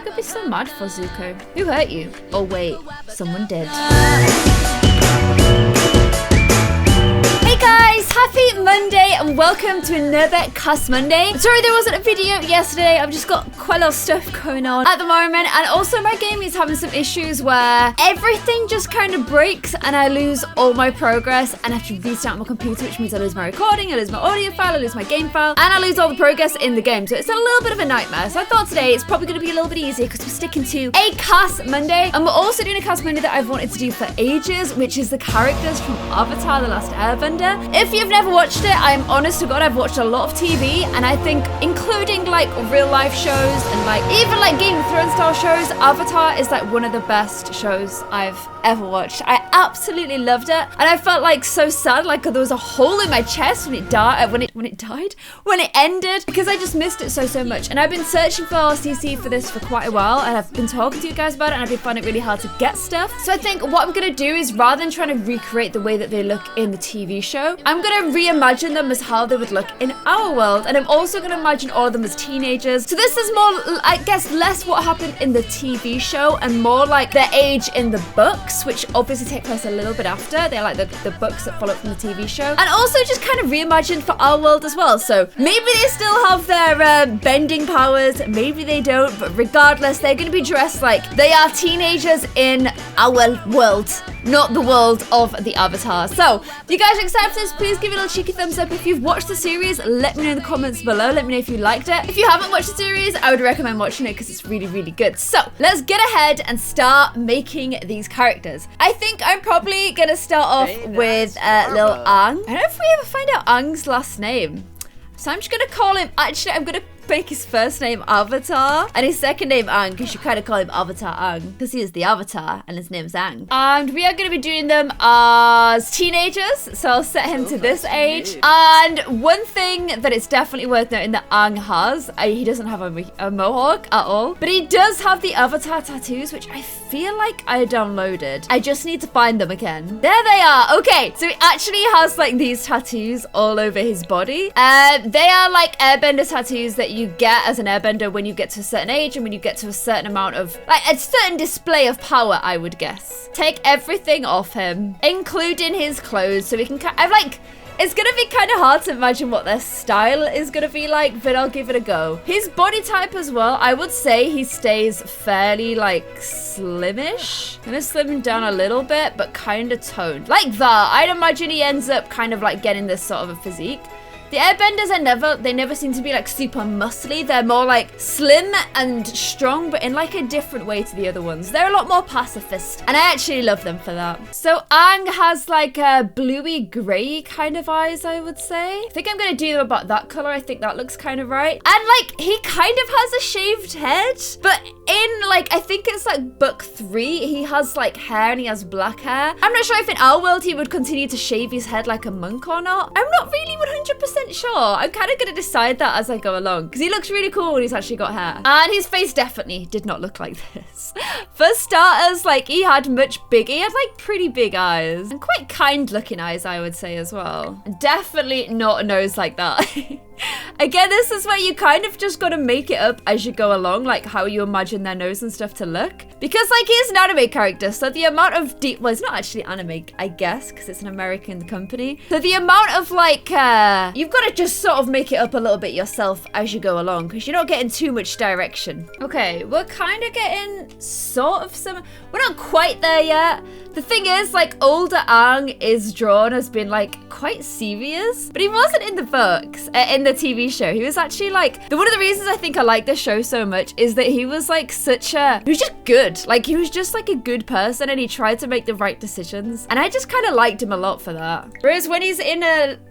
gonna be so mad for Zuko. Who hurt you? Oh wait, someone did. Hey guys, happy Monday and welcome to another Cast Monday. Sorry there wasn't a video yesterday, I've just got quite a lot of stuff going on at the moment, and also my game is having some issues where everything just kind of breaks and I lose all my progress and I have to restart my computer, which means I lose my recording, I lose my audio file, I lose my game file, and I lose all the progress in the game. So it's a little bit of a nightmare. So I thought today it's probably going to be a little bit easier because we're sticking to a Cast Monday, and we're also doing a Cast Monday that I've wanted to do for ages, which is the characters from Avatar: The Last Airbender. If you've never watched it, I'm honest to God, I've watched a lot of TV, and I think including like real life shows and like even like Game of Thrones style shows, Avatar is like one of the best shows I've ever watched. I absolutely loved it, and I felt like so sad, like there was a hole in my chest when it died, when it ended, because I just missed it so much. And I've been searching for RCC for this for quite a while, and I've been talking to you guys about it, and I've been finding it really hard to get stuff. So I think what I'm gonna do is, rather than trying to recreate the way that they look in the TV show, I'm gonna reimagine them as how they would look in our world, and I'm also gonna imagine all of them as teenagers. So this is more, I guess, less what happened in the TV show and more like their age in the books, which obviously take place a little bit after. They're like the books that follow from the TV show, and also just kind of reimagined for our world as well. So maybe they still have their bending powers, maybe they don't, but regardless, they're gonna be dressed like they are teenagers in our world, not the world of the Avatar. So if you guys are excited for this, please give it a little cheeky thumbs up. If you've watched the series, let me know in the comments below. Let me know if you liked it. If you haven't watched the series, I would recommend watching it because it's really good. So let's get ahead and start making these characters. I think I'm probably gonna start off with little Aang. I don't know if we ever find out Aang's last name, so I'm just gonna call him, actually I'm gonna make his first name Avatar and his second name Aang, because you kind of call him Avatar Aang because he is the Avatar and his name's Aang. And we are going to be doing them as teenagers, so I'll set him to this age. And one thing that it's definitely worth noting that Aang has, he doesn't have a mohawk at all, but he does have the Avatar tattoos, which I feel like I downloaded. I just need to find them again. There they are. Okay, so he actually has like these tattoos all over his body. They are like airbender tattoos that you get as an airbender when you get to a certain age and when you get to a certain amount of, like, a certain display of power, I would guess. Take everything off him, including his clothes, so we can I'm like, it's gonna be kind of hard to imagine what their style is gonna be like, but I'll give it a go. His body type as well, I would say he stays fairly like slimish. Gonna slim him down a little bit, but kind of toned. Like that, I'd imagine he ends up kind of like getting this sort of a physique. The airbenders they never seem to be like super muscly. They're more like slim and strong, but in like a different way to the other ones. They're a lot more pacifist, and I actually love them for that. So Aang has like a bluey gray kind of eyes, I would say. I think I'm gonna do them about that color. I think that looks kind of right. And like he kind of has a shaved head, but in like, I think it's like book 3, he has like hair and he has black hair. I'm not sure if in our world he would continue to shave his head like a monk or not. I'm not really 100% sure. I'm kind of gonna decide that as I go along, because he looks really cool when he's actually got hair. And his face definitely did not look like this. For starters, like he had like pretty big eyes and quite kind looking eyes, I would say as well. Definitely not a nose like that. Again, this is where you kind of just gotta make it up as you go along, like how you imagine their nose and stuff to look. Because like he's an anime character, so the amount of well, it's not actually anime, I guess, because it's an American company. So the amount of like, you've got to just sort of make it up a little bit yourself as you go along, because you're not getting too much direction. Okay, we're kind of getting sort of some, we're not quite there yet. The thing is, like, older Aang is drawn as being like quite serious, but he wasn't in the books, in the TV show. He was actually like, one of the reasons I think I like this show so much is that he was like he was just good. Like he was just like a good person, and he tried to make the right decisions, and I just kind of liked him a lot for that. Whereas when he's in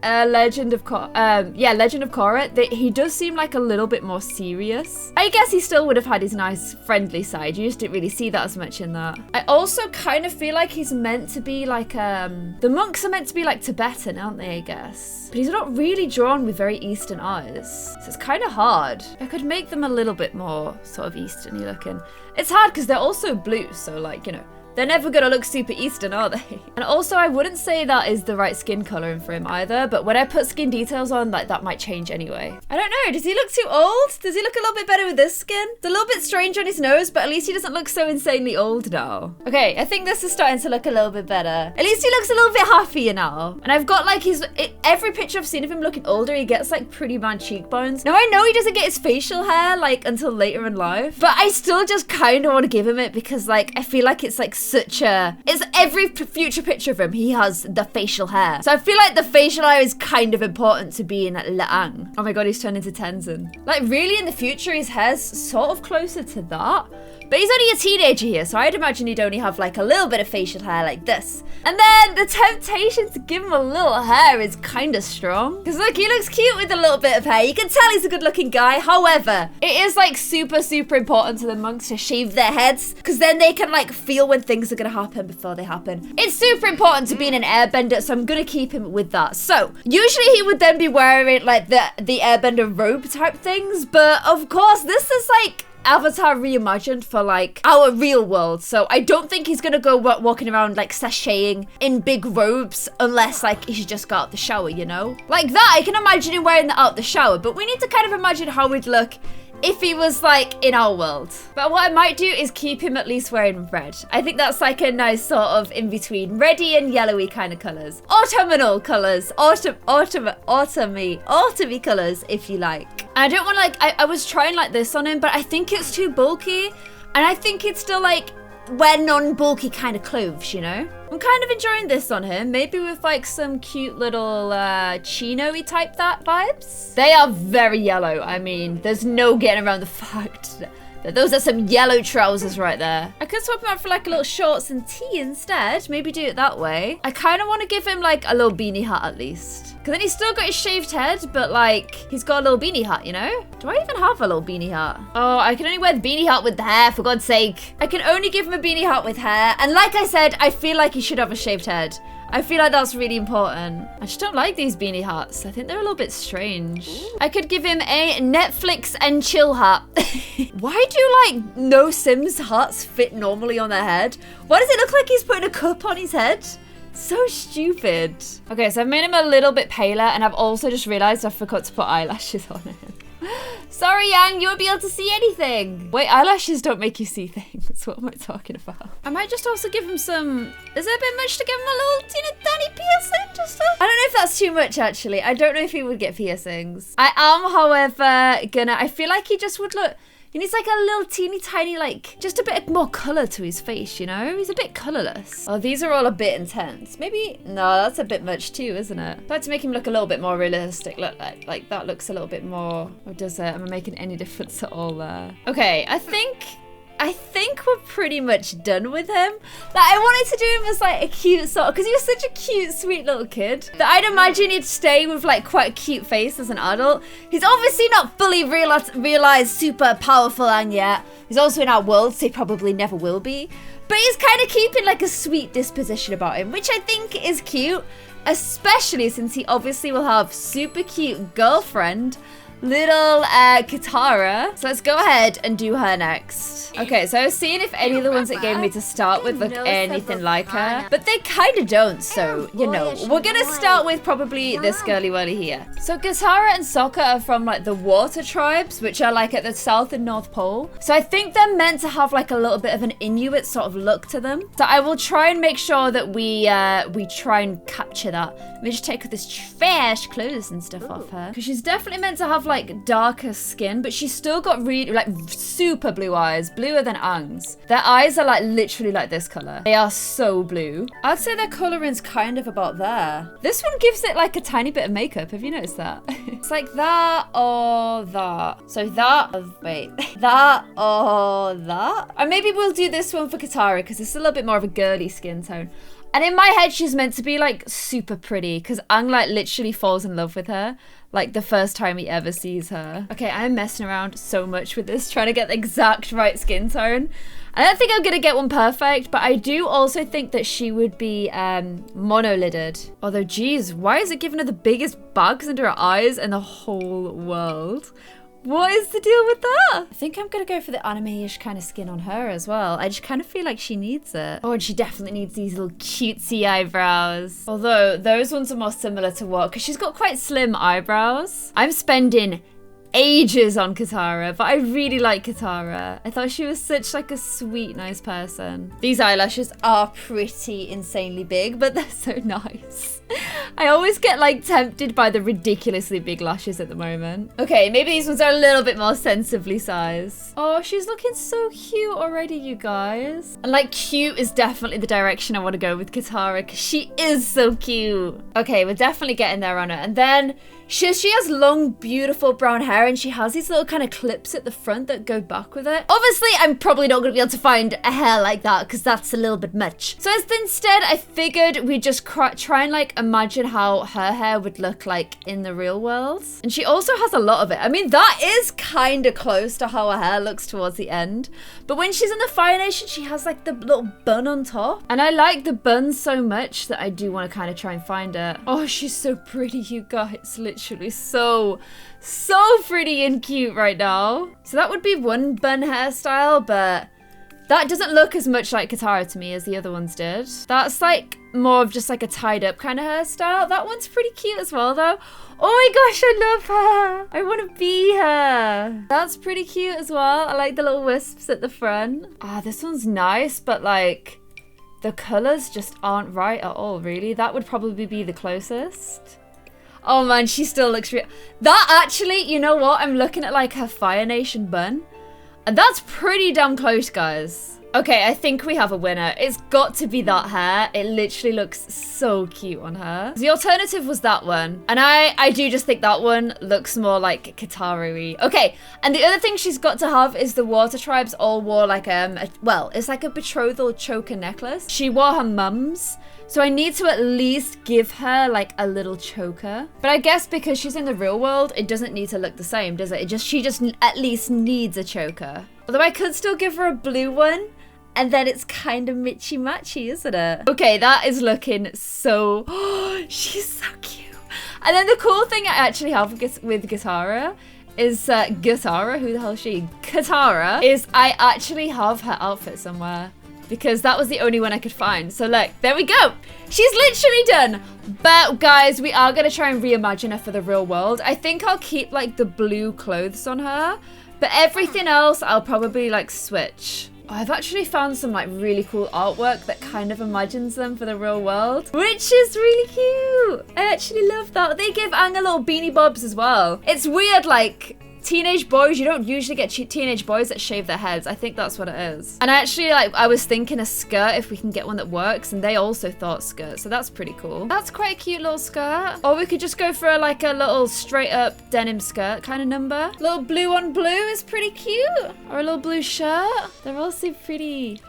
Legend of Korra, he does seem like a little bit more serious. I guess he still would have had his nice friendly side. You just didn't really see that as much in that. I also kind of feel like he's meant to be like, the monks are meant to be like Tibetan, aren't they, I guess? But he's not really drawn with very Eastern eyes. So it's kind of hard. I could make them a little bit more sort of Eastern-y looking. It's hard because they're also blue, so like, you know, They're never gonna look super Eastern, are they? And also, I wouldn't say that is the right skin coloring for him either, but when I put skin details on, like, that might change anyway. I don't know, does he look too old? Does he look a little bit better with this skin? It's a little bit strange on his nose, but at least he doesn't look so insanely old now. Okay, I think this is starting to look a little bit better. At least he looks a little bit happier now. And I've got like every picture I've seen of him looking older, he gets like pretty man cheekbones. Now I know he doesn't get his facial hair like until later in life, but I still just kind of want to give him it because like I feel like it's like it's every future picture of him, he has the facial hair. So I feel like the facial hair is kind of important to being Aang. Oh my god, he's turned into Tenzin. Like really in the future, his hair's sort of closer to that. But he's only a teenager here, so I'd imagine he'd only have like a little bit of facial hair like this. And then the temptation to give him a little hair is kind of strong. Because look, he looks cute with a little bit of hair. You can tell he's a good looking guy. However, it is like super, super important to the monks to shave their heads. Because then they can like feel when things are going to happen before they happen. It's super important to being an airbender, so I'm going to keep him with that. So usually he would then be wearing like the airbender robe type things. But of course, this is like Avatar reimagined for like our real world, so I don't think he's gonna go walking around like sashaying in big robes unless like he's just got out the shower, you know? Like that, I can imagine him wearing that out the shower, but we need to kind of imagine how we'd look if he was like in our world. But what I might do is keep him at least wearing red. I think that's like a nice sort of in between reddy and yellowy kind of colors. Autumnal colors, autumny colors if you like. I don't want like, I was trying like this on him, but I think it's too bulky. And I think it's still like wear non-bulky kind of clothes, you know? I'm kind of enjoying this on him. Maybe with like some cute little chino-y type that vibes. They are very yellow. I mean, there's no getting around the fact that those are some yellow trousers right there. I could swap him out for like a little shorts and tee instead. Maybe do it that way. I kind of want to give him like a little beanie hat at least. Because then he's still got his shaved head, but like he's got a little beanie hat, you know? Do I even have a little beanie hat? Oh, I can only wear the beanie hat with the hair, for God's sake. I can only give him a beanie hat with hair. And like I said, I feel like he should have a shaved head. I feel like that's really important. I just don't like these beanie hats. I think they're a little bit strange. I could give him a Netflix and chill hat. Why do like no Sims hats fit normally on their head? Why does it look like he's putting a cup on his head? So stupid. Okay, so I've made him a little bit paler, and I've also just realized I forgot to put eyelashes on him. Sorry, Yang, you won't be able to see anything. Wait, eyelashes don't make you see things. What am I talking about? I might just also give him some... Is it a bit much to give him a little teeny tiny piercing? Just I don't know if that's too much, actually. I don't know if he would get piercings. I am, however, gonna... I feel like he just would look... He needs like a little teeny tiny, like, just a bit more color to his face, you know? He's a bit colorless. Oh, these are all a bit intense. Maybe, no, that's a bit much too, isn't it? I'd like to make him look a little bit more realistic. Look, like that looks a little bit more, or does it? Am I making any difference at all there? Okay, I think we're pretty much done with him. Like, I wanted to do him as like a cute sort of, because he was such a cute, sweet little kid that I'd imagine he'd stay with like quite a cute face as an adult. He's obviously not fully realized super powerful Aang yet. He's also in our world, so he probably never will be. But he's kind of keeping like a sweet disposition about him, which I think is cute, especially since he obviously will have super cute girlfriend, little Katara. So let's go ahead and do her next. Okay, so I was seeing if any of the ones it gave me to start with look anything like her, but they kind of don't, so, you know. We're gonna start with probably this girly whirly here. So Katara and Sokka are from like the water tribes, which are like at the South and North Pole. So I think they're meant to have like a little bit of an Inuit sort of look to them. So I will try and make sure that we try and capture that. Let me just take this fresh clothes and stuff off her, because she's definitely meant to have like darker skin, but she's still got really like super blue eyes, bluer than Aang's. Their eyes are like literally like this color. They are so blue. I'd say their coloring's kind of about there. This one gives it like a tiny bit of makeup. Have you noticed that? It's like that or that. So that, wait, that or that. And maybe we'll do this one for Katara because it's a little bit more of a girly skin tone. And in my head, she's meant to be like super pretty because Aang like literally falls in love with her like the first time he ever sees her. Okay, I'm messing around so much with this, trying to get the exact right skin tone. I don't think I'm gonna get one perfect, but I do also think that she would be mono-lidded. Although, geez, why is it giving her the biggest bags under her eyes in the whole world? What is the deal with that? I think I'm gonna go for the anime-ish kind of skin on her as well. I just kind of feel like she needs it. Oh, and she definitely needs these little cutesy eyebrows. Although those ones are more similar to what? Because she's got quite slim eyebrows. I'm spending ages on Katara, but I really like Katara. I thought she was such like a sweet, nice person. These eyelashes are pretty insanely big, but they're so nice. I always get like tempted by the ridiculously big lashes at the moment. Okay, maybe these ones are a little bit more sensibly sized. Oh, she's looking so cute already, you guys. And like cute is definitely the direction I want to go with Katara because she is so cute. Okay, we're definitely getting there on her. And then she has long, beautiful brown hair and she has these little kind of clips at the front that go back with it. Obviously, I'm probably not going to be able to find a hair like that because that's a little bit much. So instead, I figured we'd just try and like imagine how her hair would look like in the real world. And she also has a lot of it. I mean, that is kind of close to how her hair looks towards the end. But when she's in the Fire Nation, she has like the little bun on top. And I like the bun so much that I do want to kind of try and find it. Oh, she's so pretty, you guys. Literally so pretty and cute right now. So that would be one bun hairstyle, but that doesn't look as much like Katara to me as the other ones did. That's like more of just like a tied up kind of hairstyle. That one's pretty cute as well though. Oh my gosh, I love her. I want to be her. That's pretty cute as well. I like the little wisps at the front. Ah, this one's nice, but like the colors just aren't right at all, really. That would probably be the closest. Oh man, she still looks real. That actually, you know what? I'm looking at like her Fire Nation bun. And that's pretty damn close, guys. Okay, I think we have a winner. It's got to be that hair. It literally looks so cute on her. The alternative was that one. And I do just think that one looks more like Katara-y. Okay, and the other thing she's got to have is the water tribes all wore like, well, it's like a betrothal choker necklace. She wore her mum's. So I need to at least give her like a little choker. But I guess because she's in the real world, it doesn't need to look the same, does it? She just at least needs a choker. Although I could still give her a blue one. And then it's kind of mitchy-matchy, isn't it? Okay, that is looking so... she's so cute. And then the cool thing I actually have with Katara is... Katara? Who the hell is she? Katara is I actually have her outfit somewhere. Because that was the only one I could find. So look, there we go. She's literally done. But guys, we are going to try and reimagine her for the real world. I think I'll keep like the blue clothes on her. But everything else, I'll probably like switch. I've actually found some like really cool artwork that kind of imagines them for the real world, which is really cute. I actually love that. They give Aang a little beanie bobs as well. It's weird, like teenage boys, you don't usually get teenage boys that shave their heads. I think that's what it is. And actually, like, I was thinking a skirt if we can get one that works, and they also thought skirt, so that's pretty cool. That's quite a cute little skirt. Or we could just go for like a little straight up denim skirt kind of number. Little blue on blue is pretty cute. Or a little blue shirt. They're all so pretty.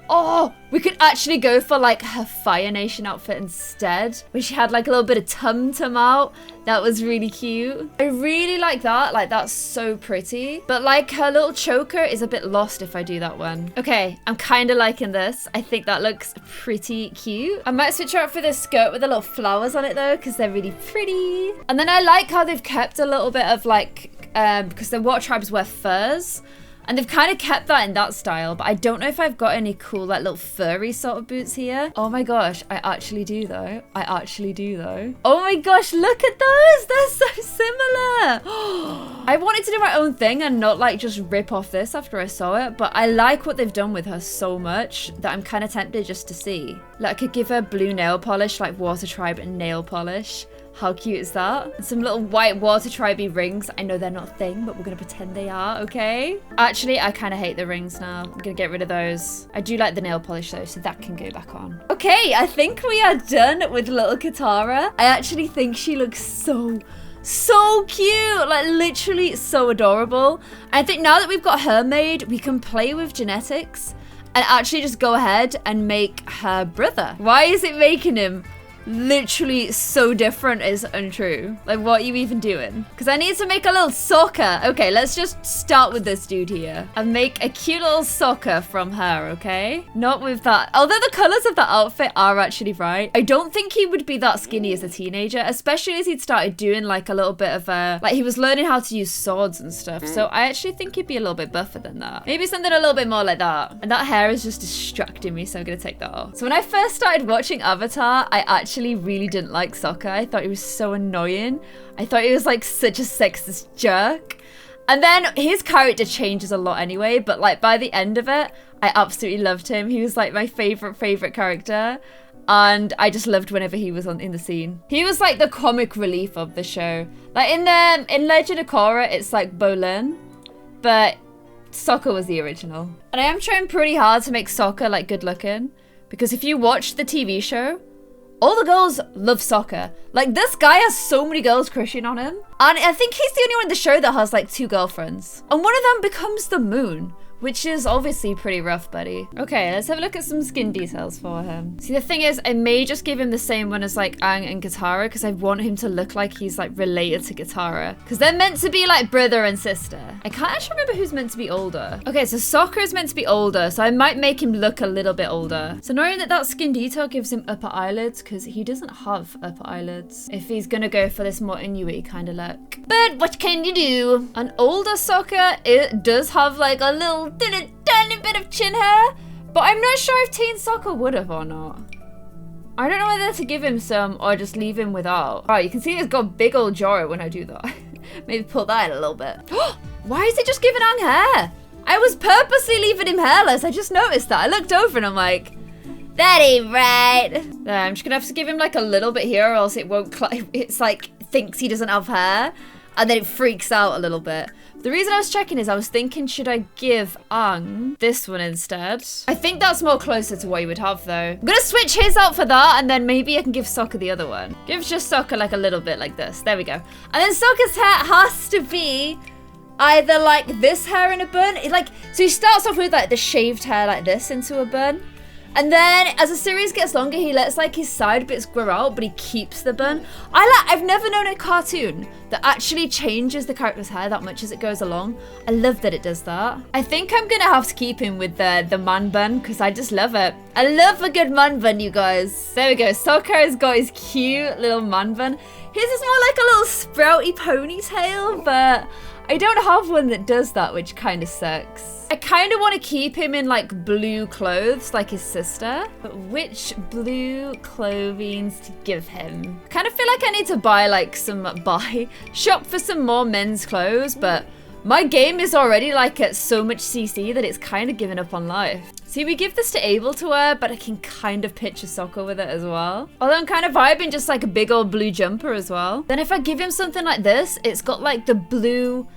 Oh, we could actually go for like her Fire Nation outfit instead, where she had like a little bit of tum-tum out. That was really cute. I really like that. Like, that's so pretty. But like her little choker is a bit lost if I do that one. Okay, I'm kind of liking this. I think that looks pretty cute. I might switch her up for this skirt with the little flowers on it though, because they're really pretty. And then I like how they've kept a little bit of like, because the water tribes wear furs. And they've kind of kept that in that style, but I don't know if I've got any cool, like, little furry sort of boots here. Oh my gosh, I actually do though. I actually do though. Oh my gosh, look at those. They're so similar. I wanted to do my own thing and not like just rip off this after I saw it, but I like what they've done with her so much that I'm kind of tempted just to see. Like, I could give her blue nail polish, like water tribe and nail polish. How cute is that? And some little white water tribey rings. I know they're not a thing, but we're gonna pretend they are, okay? Actually, I kind of hate the rings now. I'm gonna get rid of those. I do like the nail polish though, so that can go back on. Okay, I think we are done with little Katara. I actually think she looks so cute, like literally so adorable. I think now that we've got her made, we can play with genetics and actually just go ahead and make her brother. Why is it making him literally so different is untrue. Like, what are you even doing? Because I need to make a little Sokka. Okay, let's just start with this dude here and make a cute little Sokka from her, okay? Not with that. Although the colors of the outfit are actually right. I don't think he would be that skinny as a teenager, especially as he'd started doing like a little bit of a, like he was learning how to use swords and stuff. So I actually think he'd be a little bit buffer than that. Maybe something a little bit more like that. And that hair is just distracting me, so I'm gonna take that off. So when I first started watching Avatar, I actually really didn't like Sokka. I thought he was so annoying. I thought he was like such a sexist jerk. And then his character changes a lot anyway, but like by the end of it, I absolutely loved him. He was like my favorite character. And I just loved whenever he was in the scene. He was like the comic relief of the show. Like in Legend of Korra, it's like Bolin, but Sokka was the original. And I am trying pretty hard to make Sokka like good looking, because if you watch the TV show, all the girls love Sokka. Like, this guy has so many girls crushing on him. And I think he's the only one in the show that has like 2 girlfriends. And one of them becomes the moon, which is obviously pretty rough, buddy. Okay, let's have a look at some skin details for him. See, the thing is, I may just give him the same one as like Aang and Katara, because I want him to look like he's like related to Katara, because they're meant to be like brother and sister. I can't actually remember who's meant to be older. Okay, so Sokka is meant to be older, so I might make him look a little bit older. So knowing that that skin detail gives him upper eyelids, because he doesn't have upper eyelids if he's gonna go for this more Inuit kind of look. But what can you do? An older Sokka, it does have like a little tiny bit of chin hair, but I'm not sure if teen Sokka would have or not. I don't know whether to give him some or just leave him without. Oh, you can see he's got a big old jaw when I do that. Maybe pull that in a little bit. Why is it just giving Aang hair? I was purposely leaving him hairless. I just noticed that. I looked over and I'm like, that ain't right. I'm just gonna have to give him like a little bit here, or else it won't. It's like thinks he doesn't have hair, and then it freaks out a little bit. The reason I was checking is I was thinking, should I give Aang this one instead? I think that's more closer to what he would have though. I'm gonna switch his out for that, and then maybe I can give Sokka the other one. Give just Sokka like a little bit like this. There we go. And then Sokka's hair has to be either like this hair in a bun. So he starts off with like the shaved hair like this into a bun. And then as the series gets longer, he lets like his side bits grow out, but he keeps the bun. I've never known a cartoon that actually changes the character's hair that much as it goes along. I love that it does that. I think I'm gonna have to keep him with the man bun, because I just love it. I love a good man bun, you guys. There we go. Sokka has got his cute little man bun. His is more like a little sprouty ponytail, but I don't have one that does that, which kind of sucks. I kind of want to keep him in like blue clothes like his sister, but which blue clothing to give him? Kind of feel like I need to buy like shop for some more men's clothes, but my game is already like at so much CC that it's kind of given up on life. See, we give this to Abel to wear, but I can kind of picture Sokka with it as well. Although I'm kind of vibing just like a big old blue jumper as well. Then if I give him something like this, it's got like the blue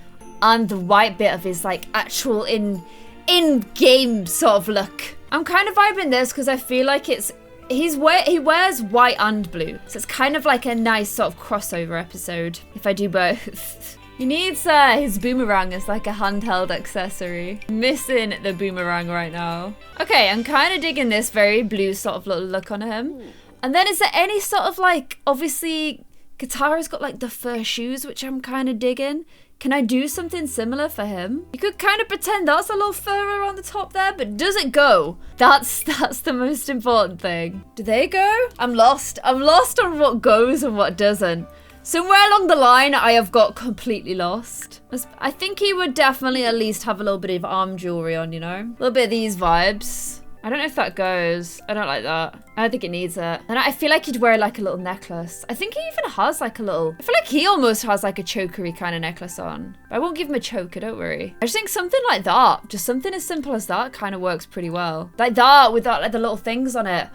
and the white bit of his like actual in-game sort of look. I'm kind of vibing this because I feel like he wears white and blue, so it's kind of like a nice sort of crossover episode if I do both. He needs his boomerang as like a handheld accessory. Missing the boomerang right now. Okay, I'm kind of digging this very blue sort of little look on him. And then is there any sort of like, obviously Katara's got like the fur shoes, which I'm kind of digging. Can I do something similar for him? You could kind of pretend that's a little fur on the top there, but does it go? That's the most important thing. Do they go? I'm lost. I'm lost on what goes and what doesn't. Somewhere along the line, I have got completely lost. I think he would definitely at least have a little bit of arm jewelry on, you know? A little bit of these vibes. I don't know if that goes. I don't like that. I don't think it needs it. And I feel like he'd wear like a little necklace. I think he even has like a little, I feel like he almost has like a chokery kind of necklace on. But I won't give him a choker, don't worry. I just think something like that, just something as simple as that kind of works pretty well. Like that, with that, like the little things on it.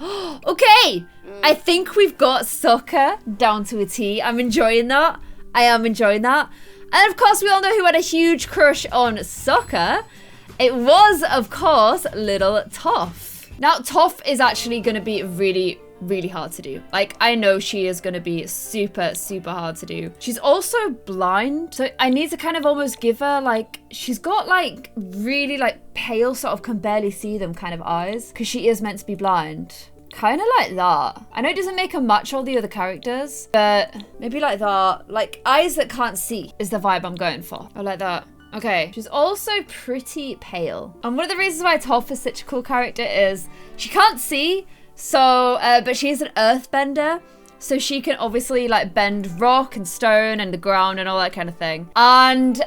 Okay, I think we've got Sokka down to a T. I'm enjoying that. I am enjoying that. And of course, we all know who had a huge crush on Sokka. It was, of course, little Tuff. Now, Tuff is actually going to be really, really hard to do. Like, I know she is going to be super, super hard to do. She's also blind, so I need to kind of almost give her, like, she's got, like, really, like, pale, sort of can barely see them kind of eyes, because she is meant to be blind. Kind of like that. I know it doesn't make her match all the other characters, but maybe like that. Like eyes that can't see is the vibe I'm going for. I like that. Okay, she's also pretty pale. And one of the reasons why Toph is such a cool character is she can't see, so, but she's an earthbender. So she can obviously like bend rock and stone and the ground and all that kind of thing. And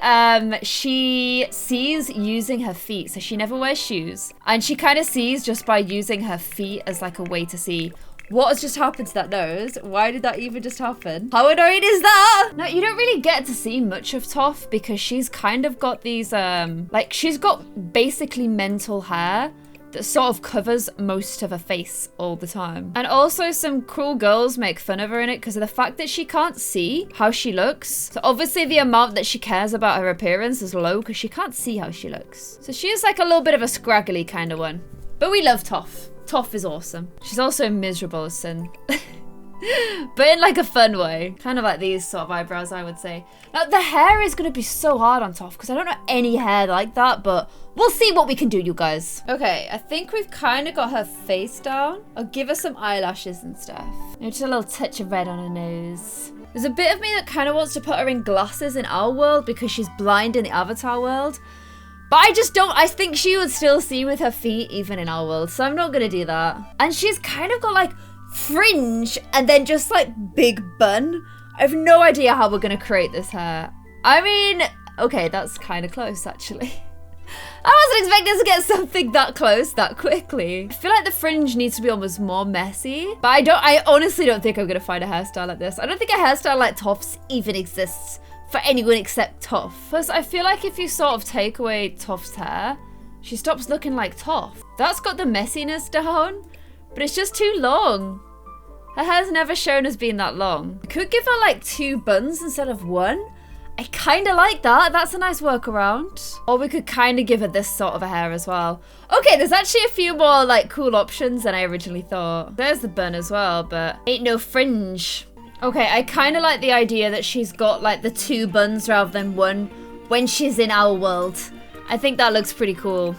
she sees using her feet. So she never wears shoes. And she kind of sees just by using her feet as like a way to see. What has just happened to that nose? Why did that even just happen? How annoying is that? No, you don't really get to see much of Toph because she's kind of got these, like she's got basically mental hair that sort of covers most of her face all the time. And also some cruel girls make fun of her in it because of the fact that she can't see how she looks. So obviously the amount that she cares about her appearance is low because she can't see how she looks. So she is like a little bit of a scraggly kind of one. But we love Toph. Toph is awesome. She's also miserable as sin. But in like a fun way. Kind of like these sort of eyebrows, I would say. Now, the hair is going to be so hard on Toph because I don't know any hair like that, but we'll see what we can do, you guys. Okay, I think we've kind of got her face down. I'll give her some eyelashes and stuff. Maybe just a little touch of red on her nose. There's a bit of me that kind of wants to put her in glasses in our world because she's blind in the Avatar world. But I just don't, I think she would still see with her feet even in our world, so I'm not going to do that. And she's kind of got like fringe and then just like big bun. I have no idea how we're going to create this hair. I mean, okay, that's kind of close actually. I wasn't expecting to get something that close that quickly. I feel like the fringe needs to be almost more messy, but I honestly don't think I'm going to find a hairstyle like this. I don't think a hairstyle like Toph's even exists for anyone except Toph. Plus, I feel like if you sort of take away Toph's hair, she stops looking like Toph. That's got the messiness down, but it's just too long. Her hair's never shown as being that long. I could give her like 2 buns instead of 1. I kind of like that. That's a nice workaround. Or we could kind of give her this sort of a hair as well. Okay, there's actually a few more like cool options than I originally thought. There's the bun as well, but ain't no fringe. Okay, I kind of like the idea that she's got like the 2 buns rather than 1 when she's in our world. I think that looks pretty cool.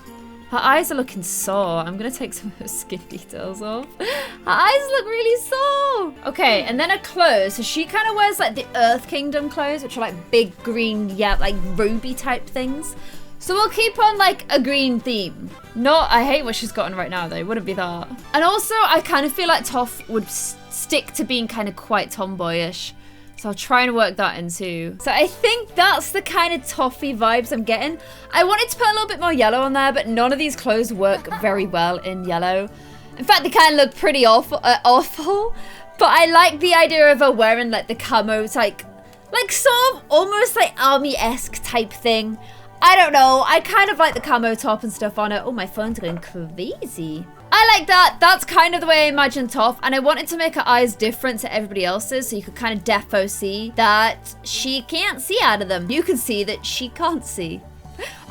Her eyes are looking sore. I'm going to take some of her skin details off. Her eyes look really sore. Okay, and then her clothes. So she kind of wears like the Earth Kingdom clothes, which are like big green, yeah, like roby type things. So we'll keep on like a green theme. Not, I hate what she's got on right now though. Wouldn't be that. And also, I kind of feel like Toph would stick to being kind of quite tomboyish. So I'll try and work that in too. So I think that's the kind of toffee vibes I'm getting. I wanted to put a little bit more yellow on there, but none of these clothes work very well in yellow. In fact, they kind of look pretty awful. But I like the idea of her wearing like the camo, like sort of almost like army-esque type thing. I don't know. I kind of like the camo top and stuff on it. Oh, my phone's going crazy. I like that. That's kind of the way I imagine Toph. And I wanted to make her eyes different to everybody else's. So you could kind of defo see that she can't see out of them. You can see that she can't see.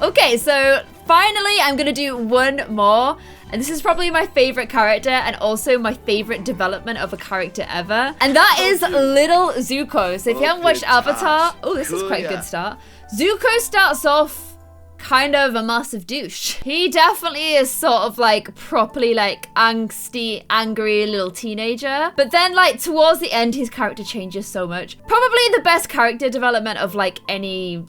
Okay, so finally I'm going to do one more. And this is probably my favorite character and also my favorite development of a character ever. And that is little Zuko. So if you haven't watched Avatar, oh, this is quite a good start. Zuko starts off kind of a massive douche. He definitely is sort of like properly like angsty, angry little teenager. But then like towards the end, his character changes so much. Probably the best character development of like any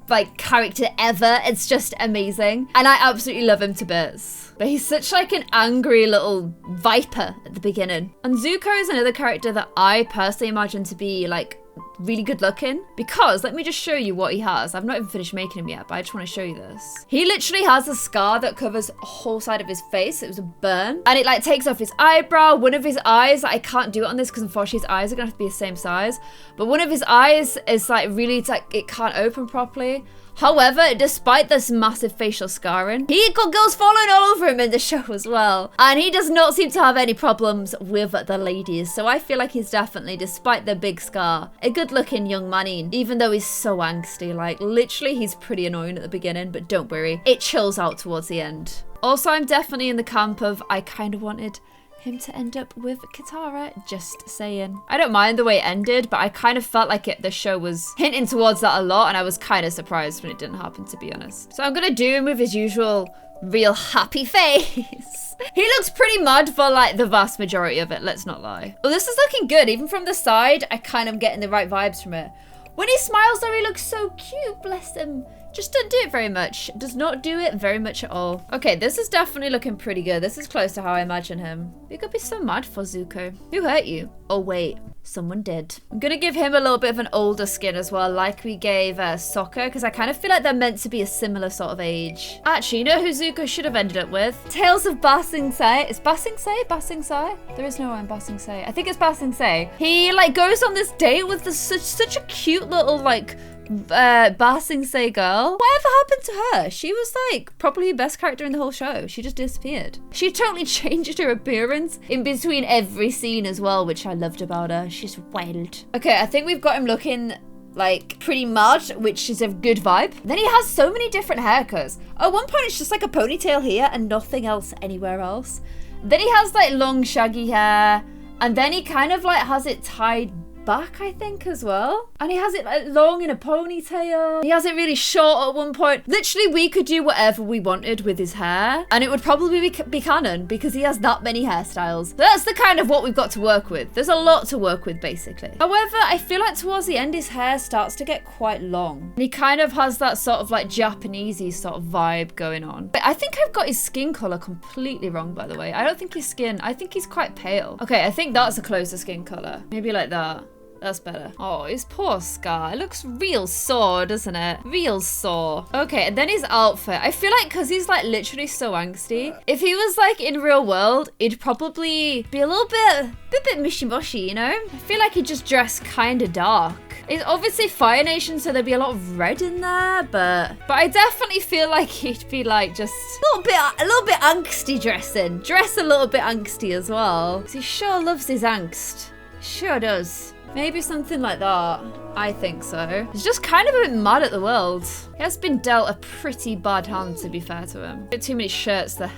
like character ever. It's just amazing. And I absolutely love him to bits. But he's such like an angry little viper at the beginning. And Zuko is another character that I personally imagine to be like really good looking, because let me just show you what he has. I've not even finished making him yet, but I just want to show you this. He literally has a scar that covers a whole side of his face. It was a burn, and it like takes off his eyebrow. One of his eyes, I can't do it on this because unfortunately his eyes are gonna have to be the same size, but one of his eyes is like really, it's like it can't open properly. However, despite this massive facial scarring, he got girls falling all over him in the show as well. And he does not seem to have any problems with the ladies. So I feel like he's definitely, despite the big scar, a good looking young man, even though he's so angsty. Like literally he's pretty annoying at the beginning, but don't worry, it chills out towards the end. Also, I'm definitely in the camp of I kind of wanted him to end up with Katara, just saying. I don't mind the way it ended, but I kind of felt like the show was hinting towards that a lot, and I was kind of surprised when it didn't happen, to be honest. So I'm gonna do him with his usual real happy face. He looks pretty mud for like the vast majority of it, let's not lie. Oh, this is looking good. Even from the side, I kind of getting the right vibes from it. When he smiles though, he looks so cute, bless him. Just don't do it very much. Does not do it very much at all. Okay, this is definitely looking pretty good. This is close to how I imagine him. You could be so mad for Zuko. Who hurt you? Oh wait, someone did. I'm gonna give him a little bit of an older skin as well, like we gave Sokka, because I kind of feel like they're meant to be a similar sort of age. Actually, you know who Zuko should have ended up with? Tales of Ba Sing Se. Is Ba Sing Se? Ba Sing Se? There is no one Ba Sing Se. I think it's Ba Sing Se. He like goes on this date with this such a cute little like Ba Sing Se girl. Whatever happened to her? She was like probably the best character in the whole show. She just disappeared. She totally changed her appearance in between every scene as well, which I loved about her. She's wild. Okay, I think we've got him looking like pretty mud, which is a good vibe. Then he has so many different haircuts. At one point it's just like a ponytail here and nothing else anywhere else. Then he has like long shaggy hair, and then he kind of like has it tied back, I think, as well. And he has it like long in a ponytail. He has it really short at one point. Literally, we could do whatever we wanted with his hair, and it would probably be canon because he has that many hairstyles. So that's the kind of what we've got to work with. There's a lot to work with, basically. However, I feel like towards the end, his hair starts to get quite long. And he kind of has that sort of like Japanesey sort of vibe going on. But I think I've got his skin color completely wrong, by the way. I don't think his skin, I think he's quite pale. Okay, I think that's a closer skin color. Maybe like that. That's better. Oh, his poor scar. It looks real sore, doesn't it? Real sore. Okay, and then his outfit. I feel like because he's like literally so angsty, if he was like in real world, it'd probably be a bit mishy-mushy, you know? I feel like he'd just dress kind of dark. It's obviously Fire Nation, so there'd be a lot of red in there, but I definitely feel like he'd be like just a little bit angsty dressing. Dress a little bit angsty as well. 'Cause he sure loves his angst. Sure does. Maybe something like that. I think so. He's just kind of a bit mad at the world. He has been dealt a pretty bad hand, to be fair to him. Bit too many shirts there.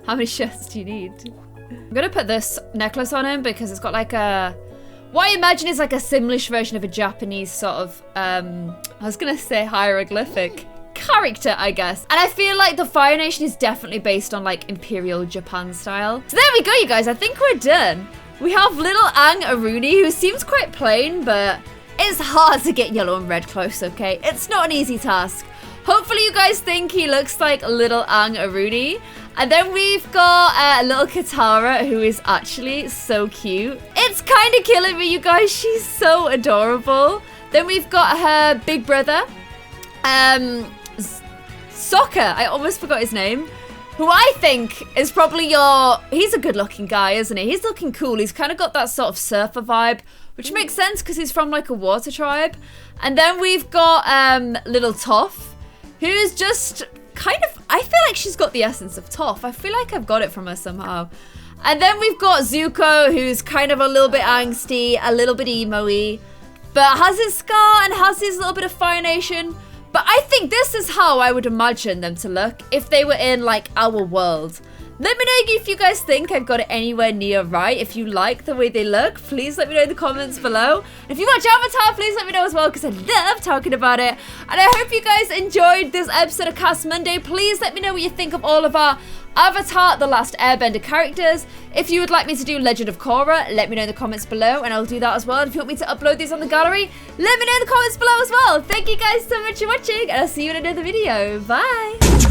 How many shirts do you need? I'm gonna put this necklace on him because it's got like a... What I imagine is like a Simlish version of a Japanese sort of, I was gonna say hieroglyphic character, I guess. And I feel like the Fire Nation is definitely based on like Imperial Japan style. So there we go, you guys. I think we're done. We have little Aang Aruni, who seems quite plain, but it's hard to get yellow and red close, okay? It's not an easy task. Hopefully you guys think he looks like little Aang Aruni. And then we've got little Katara, who is actually so cute. It's kind of killing me, you guys. She's so adorable. Then we've got her big brother, Sokka. I almost forgot his name. Who I think is probably he's a good looking guy, isn't he? He's looking cool. He's kind of got that sort of surfer vibe, which makes sense because he's from like a water tribe. And then we've got little Tuff, who's just kind of, I feel like she's got the essence of Toph. I feel like I've got it from her somehow. And then we've got Zuko, who's kind of a little bit angsty, a little bit emo-y, but has his scar and has his little bit of Fire Nation. But I think this is how I would imagine them to look if they were in like our world. Let me know if you guys think I've got it anywhere near right. If you like the way they look, please let me know in the comments below. And if you watch Avatar, please let me know as well because I love talking about it. And I hope you guys enjoyed this episode of Cast Monday. Please let me know what you think of all of our Avatar The Last Airbender characters. If you would like me to do Legend of Korra, let me know in the comments below and I'll do that as well. And if you want me to upload these on the gallery, let me know in the comments below as well. Thank you guys so much for watching and I'll see you in another video. Bye!